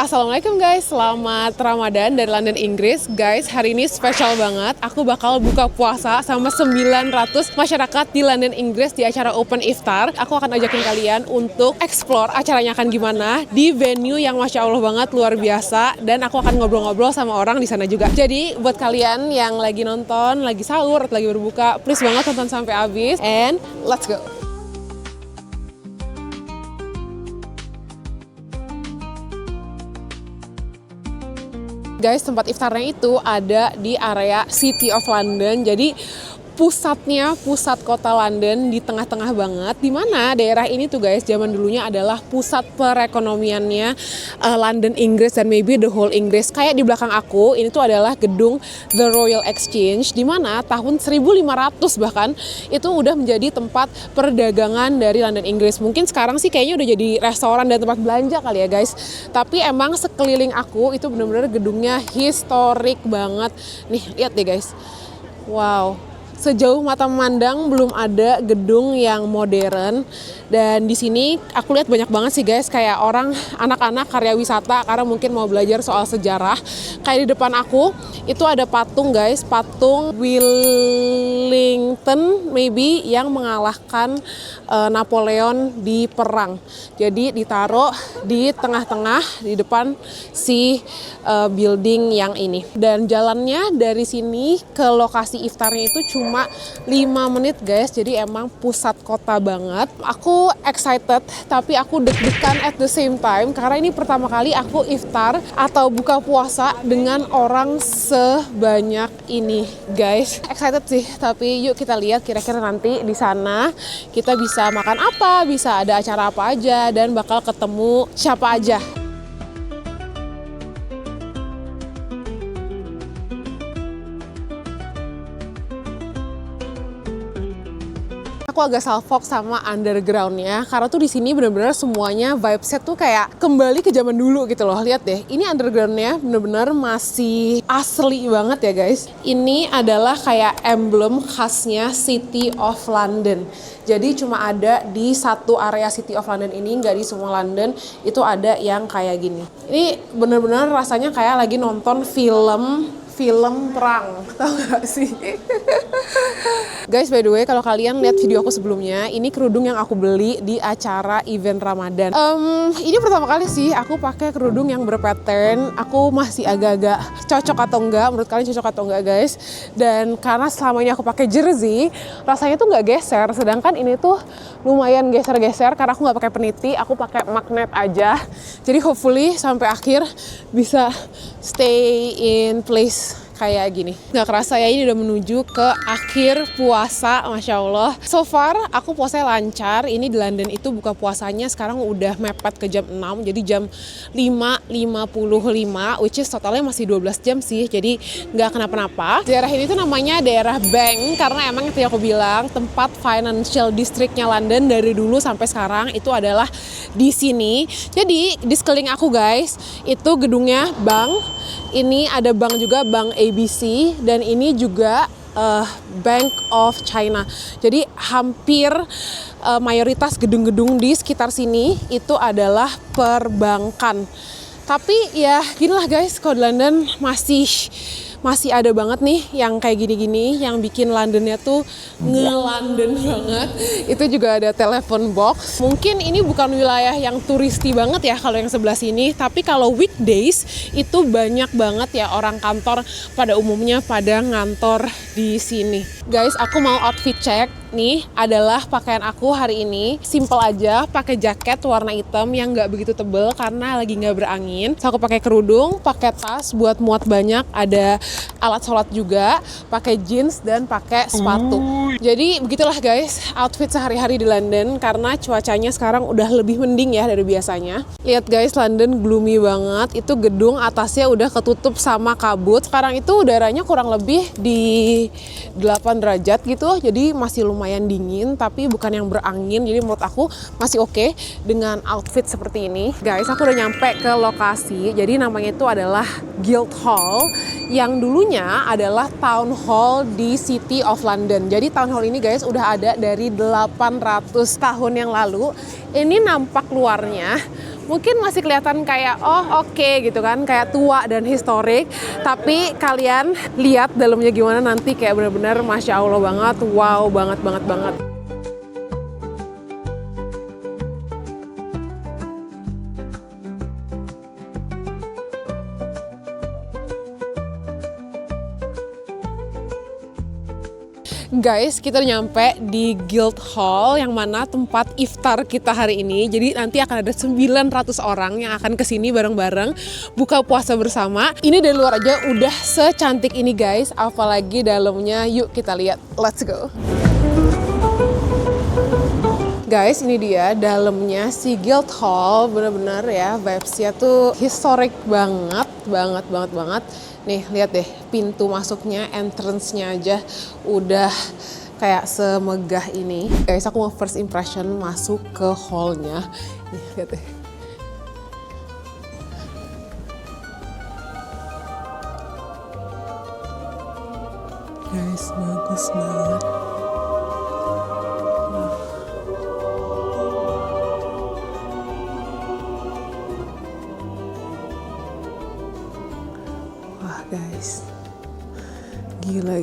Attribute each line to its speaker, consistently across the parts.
Speaker 1: Assalamualaikum guys, selamat Ramadan dari London, Inggris. Guys, hari ini spesial banget. Aku bakal buka puasa sama 900 masyarakat di London, Inggris di acara Open Iftar. Aku akan ajakin kalian untuk explore acaranya akan gimana di venue yang Masya Allah banget, luar biasa. Dan aku akan ngobrol-ngobrol sama orang di sana juga. Jadi buat kalian yang lagi nonton, lagi sahur, atau lagi berbuka, please banget tonton sampai habis. And let's go! Guys, tempat iftarnya itu ada di area City of London. Jadi pusat kota London di tengah-tengah banget. Dimana daerah ini tuh guys, zaman dulunya adalah pusat perekonomiannya London, Inggris, dan maybe the whole Inggris. Kayak di belakang aku, ini tuh adalah gedung The Royal Exchange. Dimana tahun 1500 bahkan itu udah menjadi tempat perdagangan dari London, Inggris. Mungkin sekarang sih kayaknya udah jadi restoran dan tempat belanja kali ya guys. Tapi emang sekeliling aku itu bener-bener gedungnya historik banget. Nih, lihat deh guys. Wow. Sejauh mata memandang belum ada gedung yang modern, dan di sini aku lihat banyak banget sih guys, kayak orang, anak-anak karya wisata karena mungkin mau belajar soal sejarah. Kayak di depan aku itu ada patung guys, patung Wellington maybe yang mengalahkan Napoleon di perang. Jadi ditaruh di tengah-tengah di depan si building yang ini. Dan jalannya dari sini ke lokasi iftarnya itu cuma 5 menit guys, jadi emang pusat kota banget. Aku excited tapi aku deg-degan at the same time karena ini pertama kali aku iftar atau buka puasa dengan orang sebanyak ini guys. Excited sih, tapi yuk kita lihat kira-kira nanti di sana kita bisa makan apa, bisa ada acara apa aja, dan bakal ketemu siapa aja. Aku agak salfok sama undergroundnya karena tuh di sini bener-bener semuanya vibes-nya tuh kayak kembali ke zaman dulu gitu loh. Lihat deh, ini undergroundnya bener-bener masih asli banget ya guys. Ini adalah kayak emblem khasnya City of London. Jadi cuma ada di satu area City of London ini, nggak di semua London itu ada yang kayak gini. Ini bener-bener rasanya kayak lagi nonton film perang, tau gak sih? Guys, by the way, kalau kalian lihat video aku sebelumnya, ini kerudung yang aku beli di acara event Ramadan. Ini pertama kali sih aku pakai kerudung yang berpattern. Aku masih agak-agak cocok atau enggak, menurut kalian cocok atau enggak guys? Dan karena selama ini aku pakai jersey, rasanya tuh nggak geser. Sedangkan ini tuh lumayan geser-geser karena aku nggak pakai peniti, aku pakai magnet aja. Jadi hopefully sampai akhir bisa stay in place kayak gini. Nggak kerasa ya, ini udah menuju ke akhir puasa, Masya Allah. So far, aku puasanya lancar. Ini di London itu buka puasanya sekarang udah mepet ke jam 6. Jadi jam 5.55, which is totalnya masih 12 jam sih. Jadi nggak kenapa-napa. Daerah ini tuh namanya daerah Bank, karena emang yang aku bilang, tempat financial districtnya London dari dulu sampai sekarang itu adalah di sini. Jadi di sekeliling aku guys, itu gedungnya bank. Ini ada bank juga, Bank ABC, dan ini juga Bank of China. Jadi hampir mayoritas gedung-gedung di sekitar sini itu adalah perbankan. Tapi ya ginilah guys, kalau di London masih ada banget nih yang kayak gini-gini, yang bikin Londonnya tuh nge-London banget. Itu juga ada telepon box. Mungkin ini bukan wilayah yang turisti banget ya kalau yang sebelah sini, tapi kalau weekdays itu banyak banget ya orang kantor pada umumnya pada ngantor di sini. Guys, aku mau outfit check. Nih adalah pakaian aku hari ini, simple aja, pakai jaket warna hitam yang nggak begitu tebel karena lagi nggak berangin. So, aku pakai kerudung, pakai tas buat muat banyak, ada alat sholat juga, pakai jeans dan pakai sepatu. Jadi begitulah guys outfit sehari-hari di London karena cuacanya sekarang udah lebih mending ya dari biasanya. Lihat guys, London gloomy banget. Itu gedung atasnya udah ketutup sama kabut. Sekarang itu udaranya kurang lebih di 8 derajat gitu, jadi masih lumayan dingin tapi bukan yang berangin. Jadi menurut aku masih oke dengan outfit seperti ini. Guys, aku udah nyampe ke lokasi. Jadi namanya itu adalah Guildhall, yang dulunya adalah Town Hall di City of London. Jadi Town Hall ini guys udah ada dari 800 tahun yang lalu. Ini nampak luarnya mungkin masih kelihatan kayak oh oke gitu kan, kayak tua dan historik. Tapi kalian lihat dalamnya gimana nanti, kayak benar-benar Masya Allah banget, wow banget banget banget. Guys, kita nyampe di Guildhall yang mana tempat iftar kita hari ini. Jadi nanti akan ada 900 orang yang akan kesini bareng-bareng buka puasa bersama. Ini dari luar aja udah secantik ini guys, apalagi dalamnya. Yuk kita lihat, let's go. Guys, ini dia dalamnya si Guildhall, bener-bener ya vibes-nya tuh historic banget. Nih, lihat deh pintu masuknya, entrance-nya aja udah kayak semegah ini. Guys, aku mau first impression masuk ke hall-nya. Nih, lihat deh. Guys, bagus banget. Guys, gila.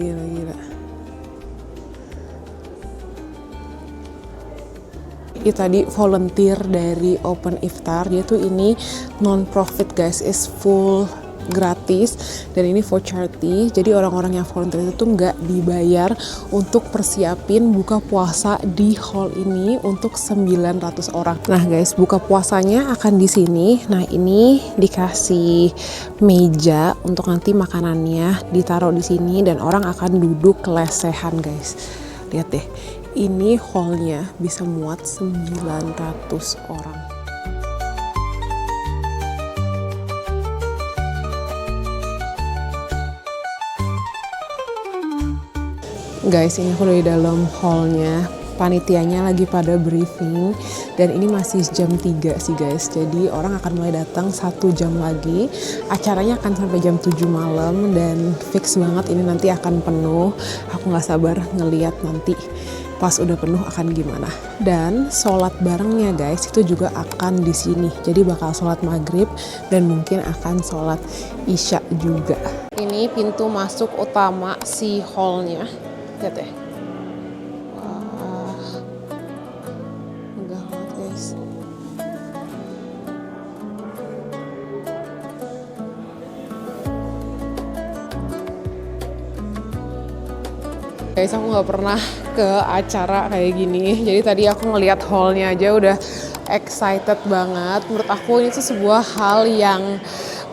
Speaker 1: Ini tadi volunteer dari Open Iftar, dia tuh ini non-profit guys, is full gratis dan ini for charity. Jadi orang-orang yang volunteer itu tuh nggak dibayar untuk persiapin buka puasa di hall ini untuk 900 orang. Nah guys, buka puasanya akan di sini. Nah ini dikasih meja untuk nanti makanannya ditaruh di sini dan orang akan duduk lesehan guys. Lihat deh, ini hallnya bisa muat 900 orang. Guys, ini aku di dalam hallnya. Panitianya lagi pada briefing dan ini masih jam 3 sih guys. Jadi orang akan mulai datang 1 jam lagi. Acaranya akan sampai jam 7 malam dan fix banget ini nanti akan penuh. Aku nggak sabar ngeliat nanti pas udah penuh akan gimana. Dan sholat barengnya guys itu juga akan di sini. Jadi bakal sholat maghrib dan mungkin akan sholat isya juga. Ini pintu masuk utama si hallnya. Lihat deh. Wah, megah banget guys. Guys, aku nggak pernah ke acara kayak gini. Jadi tadi aku ngeliat hallnya aja udah excited banget. Menurut aku ini tuh sebuah hal yang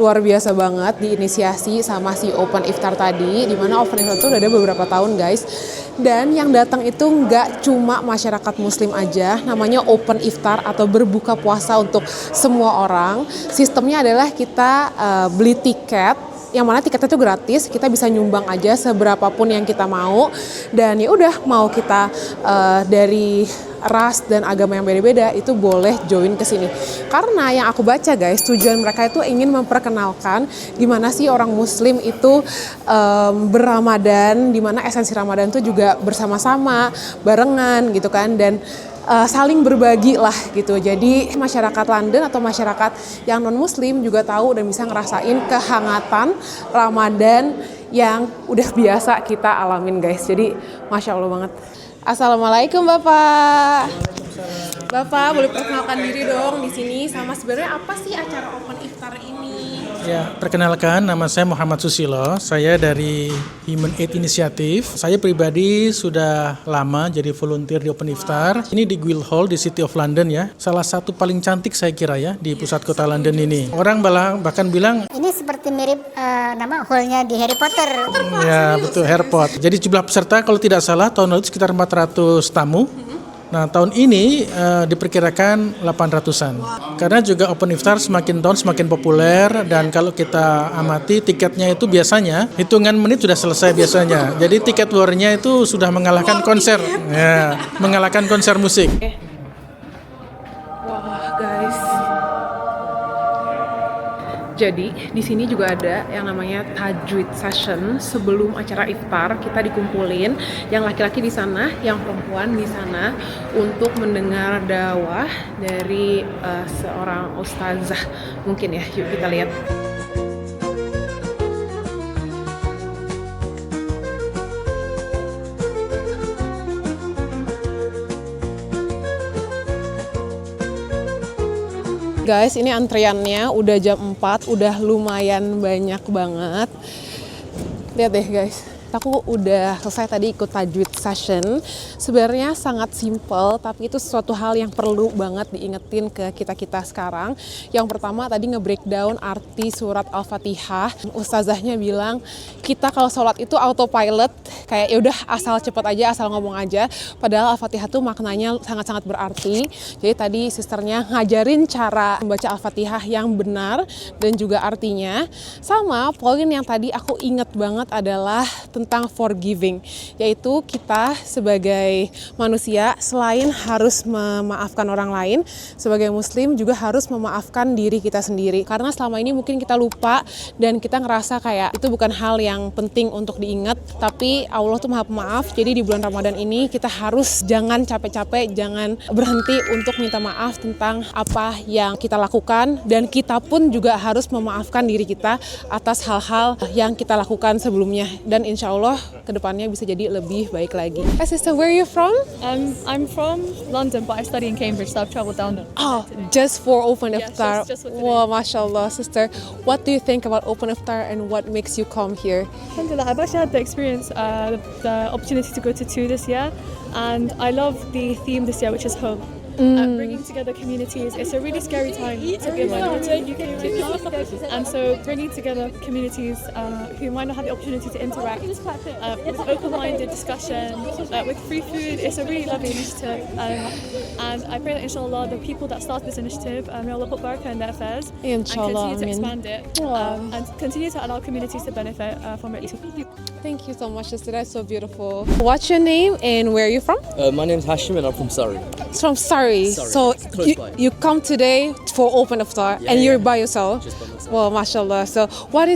Speaker 1: luar biasa banget diinisiasi sama si Open Iftar tadi, dimana Open Iftar itu udah ada beberapa tahun guys. Dan yang datang itu nggak cuma masyarakat muslim aja, namanya Open Iftar atau berbuka puasa untuk semua orang. Sistemnya adalah kita beli tiket, yang mana tiketnya itu gratis, kita bisa nyumbang aja seberapapun yang kita mau. Dan ya udah, mau kita dari ras dan agama yang beda-beda itu boleh join ke sini. Karena yang aku baca guys, tujuan mereka itu ingin memperkenalkan gimana sih orang muslim itu berRamadan, dimana esensi Ramadan itu juga bersama-sama, barengan gitu kan, dan saling berbagi lah gitu. Jadi masyarakat London atau masyarakat yang non muslim juga tahu dan bisa ngerasain kehangatan Ramadan yang udah biasa kita alamin guys. Jadi Masya Allah banget. Assalamualaikum Bapak. Bapak boleh perkenalkan diri dong di sini, sama sebenarnya apa sih acara Open Iftar ini?
Speaker 2: Ya, perkenalkan, nama saya Muhammad Susilo. Saya dari Human Aid Initiative. Saya pribadi sudah lama jadi volunteer di Open Iftar. Ini di Guildhall di City of London ya. Salah satu paling cantik saya kira ya di pusat kota London ini. Orang bahkan bilang
Speaker 3: ini seperti mirip nama hallnya di Harry Potter.
Speaker 2: Ya betul, Harry Potter. Jadi jumlah peserta kalau tidak salah tahun lalu sekitar 400 tamu. Nah tahun ini diperkirakan 800-an. Karena juga Open Iftar semakin tahun semakin populer dan kalau kita amati tiketnya itu biasanya hitungan menit sudah selesai biasanya. Jadi tiket luarnya itu sudah mengalahkan konser, ya, mengalahkan konser musik.
Speaker 1: Wah guys, Jadi di sini juga ada yang namanya tajwid session sebelum acara iftar. Kita dikumpulin yang laki-laki di sana, yang perempuan di sana untuk mendengar dakwah dari seorang ustazah mungkin ya. Yuk kita lihat. Guys, ini antriannya udah jam 4, udah lumayan banyak banget. Lihat deh guys, aku udah selesai tadi ikut tajwid session. Sebenarnya sangat simple, tapi itu sesuatu hal yang perlu banget diingetin ke kita-kita sekarang. Yang pertama tadi nge-breakdown arti surat Al-Fatihah. Ustazahnya bilang, kita kalau sholat itu autopilot, kayak ya udah asal cepet aja, asal ngomong aja. Padahal Al-Fatihah tuh maknanya sangat-sangat berarti. Jadi tadi sisternya ngajarin cara membaca Al-Fatihah yang benar dan juga artinya. Sama poin yang tadi aku inget banget adalah tentang forgiving, yaitu kita sebagai manusia selain harus memaafkan orang lain, sebagai muslim juga harus memaafkan diri kita sendiri. Karena selama ini mungkin kita lupa dan kita ngerasa kayak itu bukan hal yang penting untuk diingat, tapi Allah tuh Maha Pemaaf. Jadi di bulan Ramadan ini kita harus jangan capek-capek, jangan berhenti untuk minta maaf tentang apa yang kita lakukan, dan kita pun juga harus memaafkan diri kita atas hal-hal yang kita lakukan sebelumnya, dan insya Allah kedepannya bisa jadi lebih baik lagi. Hi sister, where are you from?
Speaker 4: I'm from London, but I study in Cambridge, so I've travelled down there.
Speaker 1: Oh, just for open iftar.
Speaker 4: just for today.
Speaker 1: Wow, mashallah, sister. What do you think about open iftar and what makes you come here?
Speaker 4: Alhamdulillah, I've actually had the experience, the opportunity to go to 2 this year, and I love the theme this year, which is home. Bringing together communities. It's a really scary time to be a minority, and so bringing together communities who might not have the opportunity to interact with open-minded discussion, with free food. It's a really lovely initiative, and I pray that inshallah the people that started this initiative, may Allah put barakah in their affairs,
Speaker 1: Inshallah,
Speaker 4: and continue to
Speaker 1: amin.
Speaker 4: expand it, and continue to allow communities to benefit from it.
Speaker 1: Thank you so much, sister. That's so beautiful. What's your name and where are you from?
Speaker 5: My name's Hashim and I'm from Surrey.
Speaker 1: It's from Surrey.
Speaker 5: Surrey,
Speaker 1: So
Speaker 5: it's close
Speaker 1: you,
Speaker 5: by.
Speaker 1: you come today for open iftar
Speaker 5: Yeah,
Speaker 1: and you're
Speaker 5: yeah.
Speaker 1: by yourself?
Speaker 5: Just by myself.
Speaker 1: Well, mashallah. So what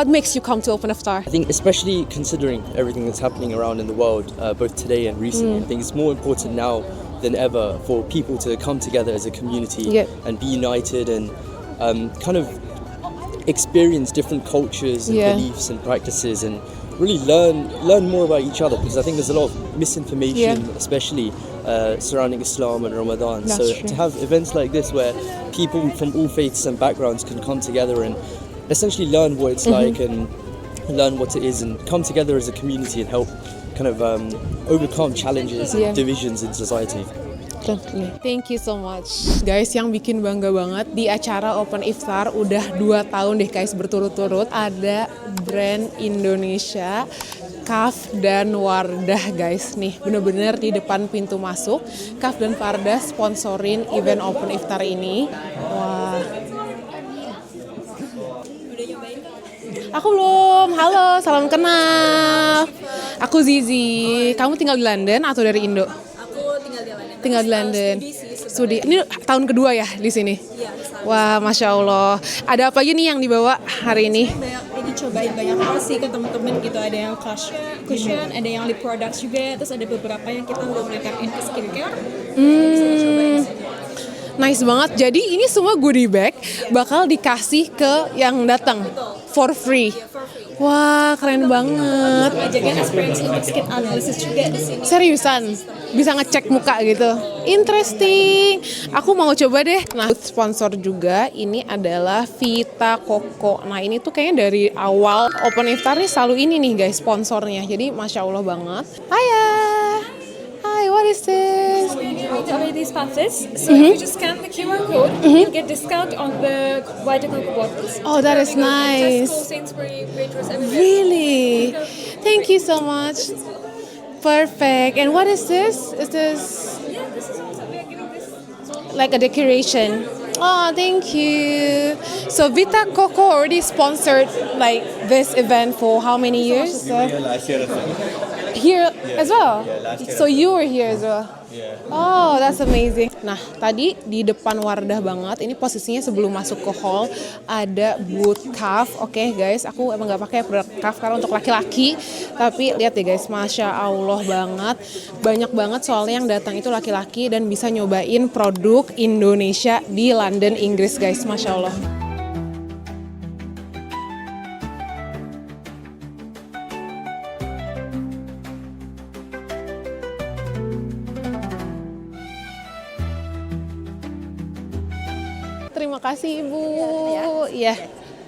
Speaker 1: makes you come to open iftar?
Speaker 5: I think especially considering everything that's happening around in the world, both today and recently, I think it's more important now than ever for people to come together as a community
Speaker 1: Yeah.
Speaker 5: and be united and kind of experience different cultures and
Speaker 1: Yeah.
Speaker 5: beliefs and practices and really learn more about each other, because I think there's a lot of misinformation,
Speaker 1: Yeah.
Speaker 5: especially surrounding Islam and Ramadan.
Speaker 1: That's
Speaker 5: So
Speaker 1: true.
Speaker 5: to have events like this where people from all faiths and backgrounds can come together and essentially learn what it's like and learn what it is and come together as a community and help kind of overcome challenges
Speaker 1: Yeah.
Speaker 5: and divisions in society.
Speaker 1: Thank you so much. Guys, yang bikin bangga banget di acara Open Iftar udah 2 tahun deh guys berturut-turut ada brand Indonesia, Kaf dan Wardah guys. Nih bener-bener di depan pintu masuk Kaf dan Wardah sponsorin event Open Iftar ini. Wah. Aku belum. Halo, salam kenal. Aku Zizi. Kamu tinggal di London atau dari Indo? Tinggal di London. Studi. Ini tahun kedua ya di sini?
Speaker 6: Iya,
Speaker 1: Wah, Masya Allah. Ada apa aja nih yang dibawa hari ini?
Speaker 6: ini cobain banyak hal sih ke temen-temen gitu. Ada yang cushion, ada yang lip products juga. Terus ada beberapa yang kita udah mulai tap into skincare. Bisa cobain sih.
Speaker 1: Nice banget. Jadi ini semua goodie bag bakal dikasih ke yang datang for free. Wah, keren banget.
Speaker 6: Ngajakin experience untuk skin analysis juga di sini.
Speaker 1: Seriusan, bisa ngecek muka gitu. Interesting. Aku mau coba deh. Nah, sponsor juga ini adalah Vita Coco. Nah, ini tuh kayaknya dari awal Open Iftar nih selalu ini nih guys sponsornya. Jadi Masya Allah banget. Hiya. Hi, what is this?
Speaker 7: Are these patches? So if you just scan the QR code, you get discount on the Vita Coco bottles.
Speaker 1: Oh, that is nice.
Speaker 7: Tesco, Sainsbury, Waitrose, everywhere.
Speaker 1: Really? Thank you so much. Perfect. And what is this? Is this
Speaker 7: Yeah, this is also, we are giving this
Speaker 1: like a decoration? Oh, thank you. So Vita Coco already sponsored like this event for how many years? here as well?
Speaker 5: yeah, last year.
Speaker 1: So you were here as well?
Speaker 5: Yeah.
Speaker 1: Oh, that's amazing. Nah, tadi di depan Wardah banget, ini posisinya sebelum masuk ke hall, ada booth calf. Oke guys, aku emang gak pakai produk calf karena untuk laki-laki. Tapi lihat deh guys, Masya Allah banget. Banyak banget soalnya yang datang itu laki-laki dan bisa nyobain produk Indonesia di London, Inggris guys. Masya Allah. Terima kasih Ibu. Iya.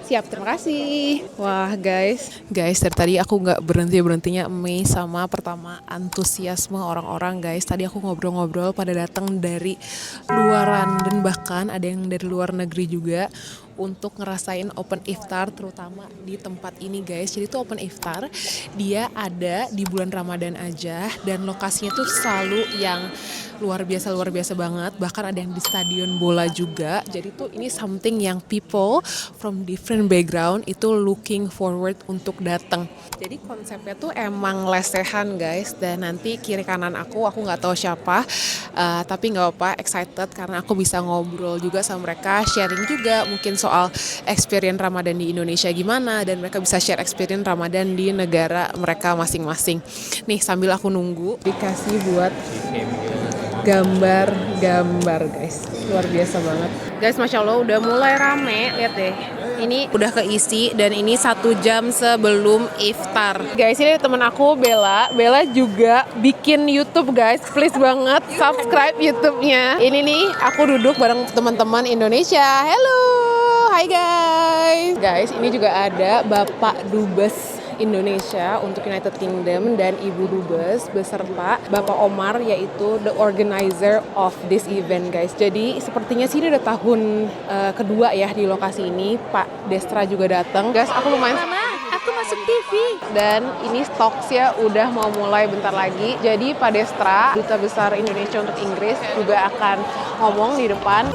Speaker 1: Siap, terima kasih. Wah guys, dari tadi aku nggak berhentinya amazed sama pertama antusiasme orang-orang guys. Tadi aku ngobrol-ngobrol pada datang dari luaran dan bahkan ada yang dari luar negeri juga untuk ngerasain open iftar terutama di tempat ini guys. Jadi itu open iftar dia ada di bulan Ramadan aja dan lokasinya tuh selalu yang luar biasa banget, bahkan ada yang di stadion bola juga. Jadi tuh ini something yang people from different background itu looking forward untuk datang. Jadi konsepnya tuh emang lesehan guys, dan nanti kiri kanan aku nggak tahu siapa, tapi nggak apa, excited karena aku bisa ngobrol juga sama mereka, sharing juga mungkin soal experience Ramadan di Indonesia gimana, dan mereka bisa share experience Ramadan di negara mereka masing-masing. Nih sambil aku nunggu dikasih buat gambar guys, luar biasa banget guys. Masya Allah udah mulai rame, lihat deh ini udah keisi dan ini 1 jam sebelum iftar guys. Ini temen aku Bella juga bikin YouTube guys, please banget subscribe YouTube-nya. Ini nih aku duduk bareng teman-teman Indonesia. Hello, hai guys, ini juga ada Bapak Dubes Indonesia untuk United Kingdom dan Ibu Dubes beserta Bapak Omar, yaitu the organizer of this event guys. Jadi sepertinya sih ini udah tahun kedua ya di lokasi ini. Pak Destra juga datang guys. Aku lumayan
Speaker 3: Aku masuk TV.
Speaker 1: dan ini stocksnya udah mau mulai bentar lagi. Jadi Pak Destra, Duta Besar Indonesia untuk Inggris, juga akan ngomong di depan.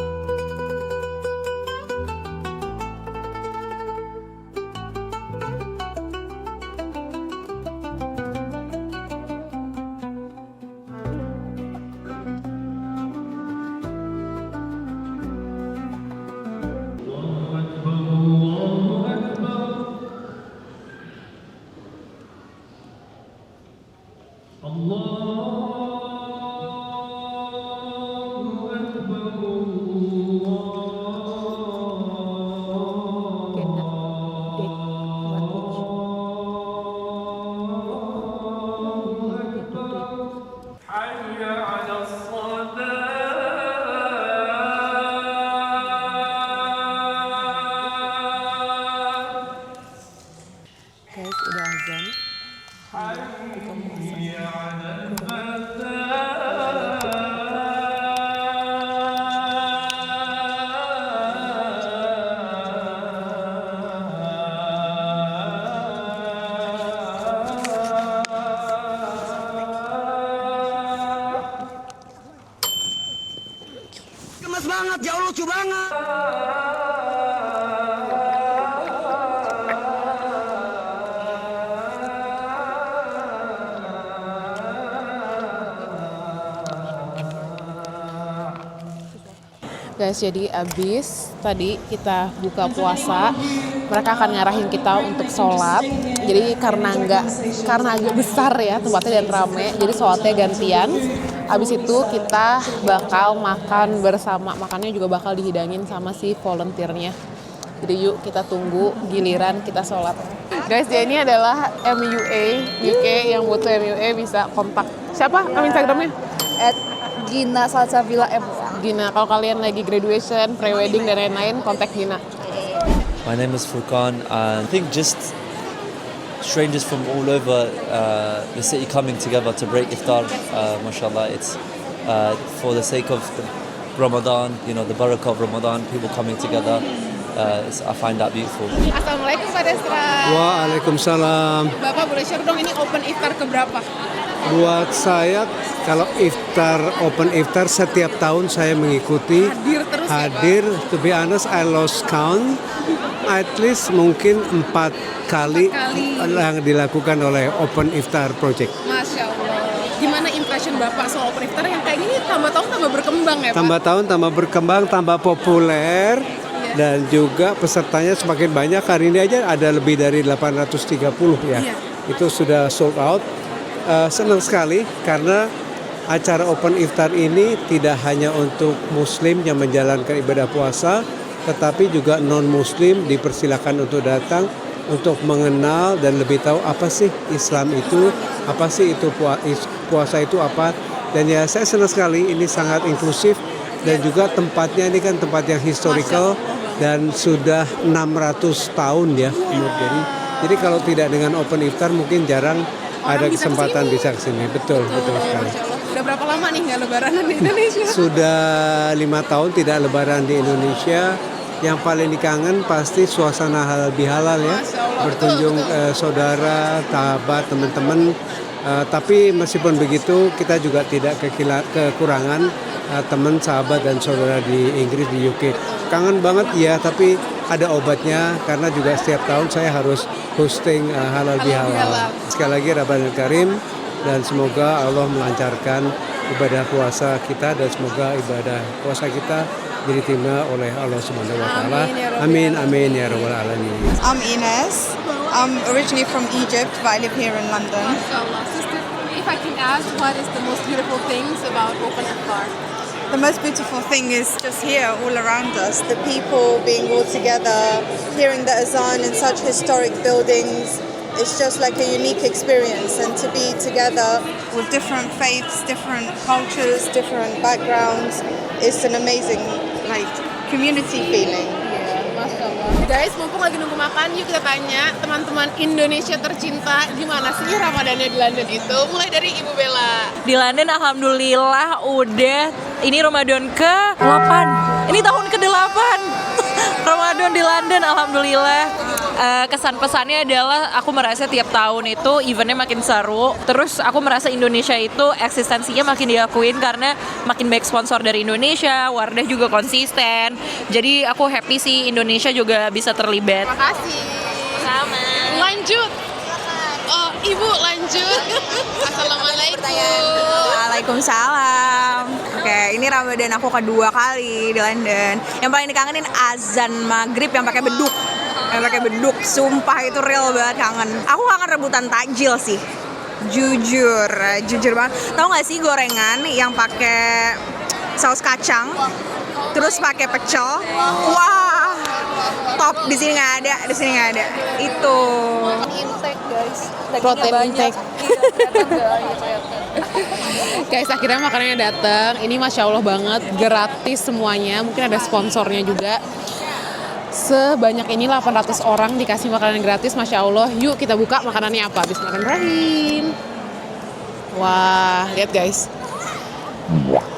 Speaker 1: Guys, udah azan. Kita
Speaker 8: Gemes banget, jauh lucu banget.
Speaker 1: Guys, jadi abis tadi kita buka puasa, mereka akan ngarahin kita untuk sholat. Jadi karena agak besar ya tempatnya dan rame, jadi sholatnya gantian. Abis itu kita bakal makan bersama, makannya juga bakal dihidangin sama si volunteernya. Jadi yuk kita tunggu giliran kita sholat. Guys, jadi ini adalah MUA UK, yang butuh MUA bisa kontak. Siapa Instagramnya?
Speaker 9: Gina Salsabila M.
Speaker 1: Gina, kalau kalian lagi graduation, pre-wedding dan lain-lain, kontak Gina.
Speaker 5: My name is Furqan, and I think just strangers from all over the city coming together to break iftar, mashallah, it's for the sake of the Ramadan, you know, the barakah of Ramadan, people coming together. I find that beautiful.
Speaker 1: Assalamualaikum Pak Destra.
Speaker 10: Waalaikumsalam.
Speaker 1: Bapak boleh share dong, ini open iftar keberapa?
Speaker 10: Buat saya, kalau open iftar setiap tahun saya mengikuti.
Speaker 1: Hadir terus ya, Pak?
Speaker 10: Hadir, to be honest, I lost count. at least mungkin 4 kali yang dilakukan oleh Open Iftar Project.
Speaker 1: Masya Allah. Gimana impression Bapak soal Open Iftar yang kayak gini tambah tahun tambah berkembang ya Pak?
Speaker 10: Tambah tahun tambah berkembang, tambah populer, dan juga pesertanya semakin banyak. Hari ini aja ada lebih dari 830 ya. Itu sudah sold out. Senang sekali karena acara Open Iftar ini tidak hanya untuk Muslim yang menjalankan ibadah puasa, tetapi juga non-Muslim dipersilakan untuk datang untuk mengenal dan lebih tahu apa sih Islam itu, apa sih itu puasa itu apa. Dan ya saya senang sekali ini sangat inklusif dan juga tempatnya ini kan tempat yang historical dan sudah 600 tahun ya. Jadi kalau tidak dengan Open Iftar mungkin jarang ada kesempatan bisa ke sini. Betul sekali.
Speaker 1: Udah berapa lama nih nggak lebaran di Indonesia?
Speaker 10: Sudah 5 tahun tidak lebaran di Indonesia. Yang paling dikangen pasti suasana halal bihalal ya, berkunjung saudara, sahabat, teman-teman. Tapi meskipun begitu kita juga tidak kekurangan teman, sahabat dan saudara di Inggris, di UK. Kangen banget ya, tapi ada obatnya karena juga setiap tahun saya harus hosting halal bihalal. Sekali lagi Ramadan Karim dan semoga Allah melancarkan ibadah puasa kita dan semoga ibadah puasa kita diterima oleh Allah Subhanahu wa taala. Amin amin ya rabbal alamin.
Speaker 11: I'm Ines. I'm originally from Egypt, but I live here in London.
Speaker 1: Sister, if I can ask, what is the most beautiful things about Open Iftar?
Speaker 11: The most beautiful thing is just here, all around us. The people being all together, hearing the azan in such historic buildings. It's just like a unique experience, and to be together with different faiths, different cultures, different backgrounds, it's an amazing community feeling.
Speaker 1: Guys, mumpung lagi nunggu makan, yuk kita tanya teman-teman Indonesia tercinta gimana sih Ramadannya di London itu. Mulai dari Ibu Bella.
Speaker 12: Di London alhamdulillah udah ini Ramadan ke-8. Ini tahun ke-8. Ramadan di London alhamdulillah. Kesan pesannya adalah aku merasa tiap tahun itu eventnya makin seru. Terus aku merasa Indonesia itu eksistensinya makin diakuin karena makin banyak sponsor dari Indonesia. Wardah juga konsisten. Jadi aku happy sih Indonesia juga bisa terlibat.
Speaker 1: Terima kasih. Sama. Lanjut. Oh, Ibu lanjut. Assalamualaikum.
Speaker 13: Waalaikumsalam. Oke, ini Ramadan aku kedua kali di London. Yang paling dikangenin azan maghrib yang pakai beduk. Sumpah itu real banget kangen. Aku kangen rebutan takjil sih. Jujur banget. Tahu nggak sih gorengan yang pakai saus kacang, terus pakai pecel? Wah, top. Di sini nggak ada. Itu.
Speaker 12: Intake guys.
Speaker 1: Protein intake. Guys, akhirnya makanannya datang. Ini Masya Allah banget, gratis semuanya. Mungkin ada sponsornya juga. Sebanyak ini 800 orang dikasih makanan gratis, Masya Allah. Yuk kita buka makanannya apa. Bismillahirrahmanirrahim. Wah, lihat guys.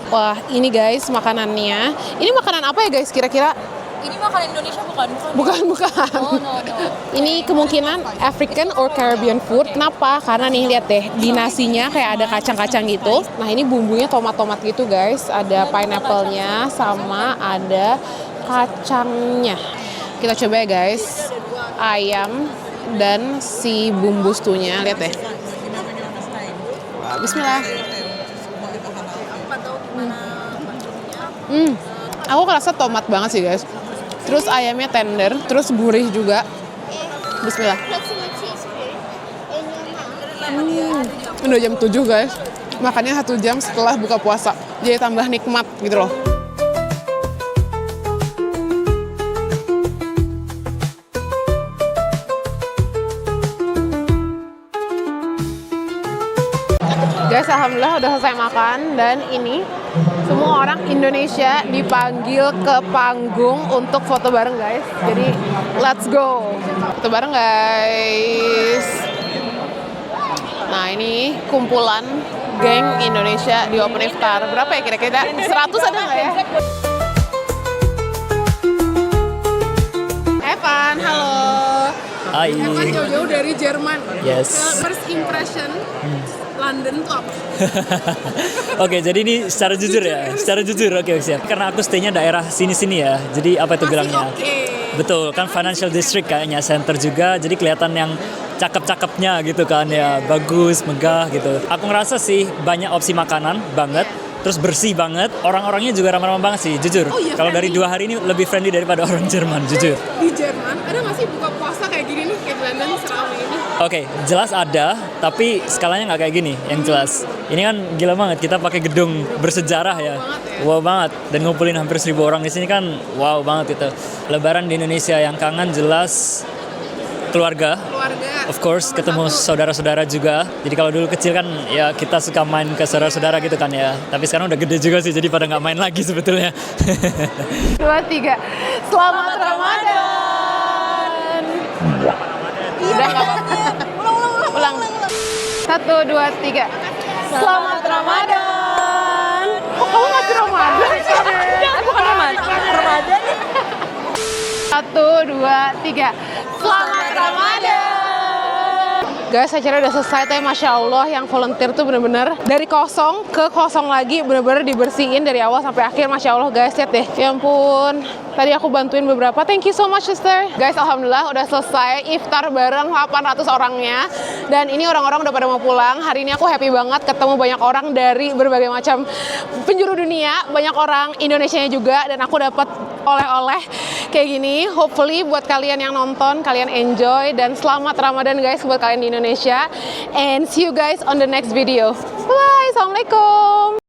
Speaker 1: Wah, ini guys makanannya. Ini makanan apa ya guys kira-kira?
Speaker 12: Ini makanan Indonesia bukan?
Speaker 1: Bukan.
Speaker 12: Oh, no.
Speaker 1: Ini kemungkinan African or Caribbean food. Kenapa? Karena nih lihat deh, di nasinya kayak ada kacang-kacang gitu. Nah, ini bumbunya tomat-tomat gitu guys. Ada pineapple-nya sama ada kacangnya. Kita coba ya guys. Ayam dan si bumbu stunya. Lihat deh. Bismillah. Aku ngerasa tomat banget sih guys. Terus ayamnya tender, terus gurih juga. Bismillah. Udah jam 7 guys. Makannya 1 jam setelah buka puasa. Jadi tambah nikmat gitu loh. Guys, alhamdulillah udah selesai makan dan ini semua orang Indonesia dipanggil ke panggung untuk foto bareng guys. Jadi let's go. Foto bareng guys. Nah, ini kumpulan geng Indonesia di Open Iftar. Berapa ya kira-kira? 100 ada nggak ya? Evan, halo.
Speaker 14: Hai.
Speaker 1: Evan jauh-jauh dari Jerman.
Speaker 14: Yes.
Speaker 1: First impression London tuh apa?
Speaker 14: Oke, jadi ini secara jujur ya, secara jujur, oke siap. Karena aku stay-nya daerah sini-sini ya, jadi apa itu bilangnya? Betul, kan financial district kayaknya, center juga, jadi kelihatan yang cakep-cakepnya gitu kan ya, bagus, megah gitu. Aku ngerasa sih banyak opsi makanan banget. Terus bersih banget, orang-orangnya juga ramah-ramah banget sih, jujur. Kalau dari 2 hari ini lebih friendly daripada orang Jerman, jujur.
Speaker 1: Di Jerman, ada nggak sih buka puasa kayak gini nih, kayak di London seramai ini?
Speaker 14: Oke, jelas ada, tapi skalanya nggak kayak gini, yang jelas. Ini kan gila banget, kita pakai gedung bersejarah ya. Wow banget, dan ngumpulin hampir 1.000 orang di sini kan wow banget gitu. Lebaran di Indonesia yang kangen jelas keluarga. Of course, ketemu saudara-saudara juga. Jadi kalau dulu kecil kan ya kita suka main ke saudara-saudara gitu kan ya. Tapi sekarang udah gede juga sih, jadi pada nggak main lagi sebetulnya.
Speaker 1: 2, 3. Selamat Ramadan. Udah nggak apa-apa. Ulang. 1, 2, 3. Selamat Ramadan. Kok kamu ngasih Ramadan?
Speaker 12: Bukan Ramadan.
Speaker 1: 1, 2, 3. Selamat Ramadan. Guys, acara udah selesai, tapi Masya Allah yang volunteer tuh bener-bener dari kosong ke kosong lagi, bener-bener dibersihin dari awal sampai akhir. Masya Allah guys, lihat deh. Ya ampun, tadi aku bantuin beberapa. Thank you so much sister. Guys, Alhamdulillah udah selesai iftar bareng 800 orangnya. Dan ini orang-orang udah pada mau pulang. Hari ini aku happy banget ketemu banyak orang dari berbagai macam penjuru dunia. Banyak orang Indonesianya juga, dan aku dapat oleh-oleh kayak gini. Hopefully buat kalian yang nonton, kalian enjoy, dan selamat Ramadan guys buat kalian di Indonesia. And see you guys on the next video. Bye, Assalamualaikum.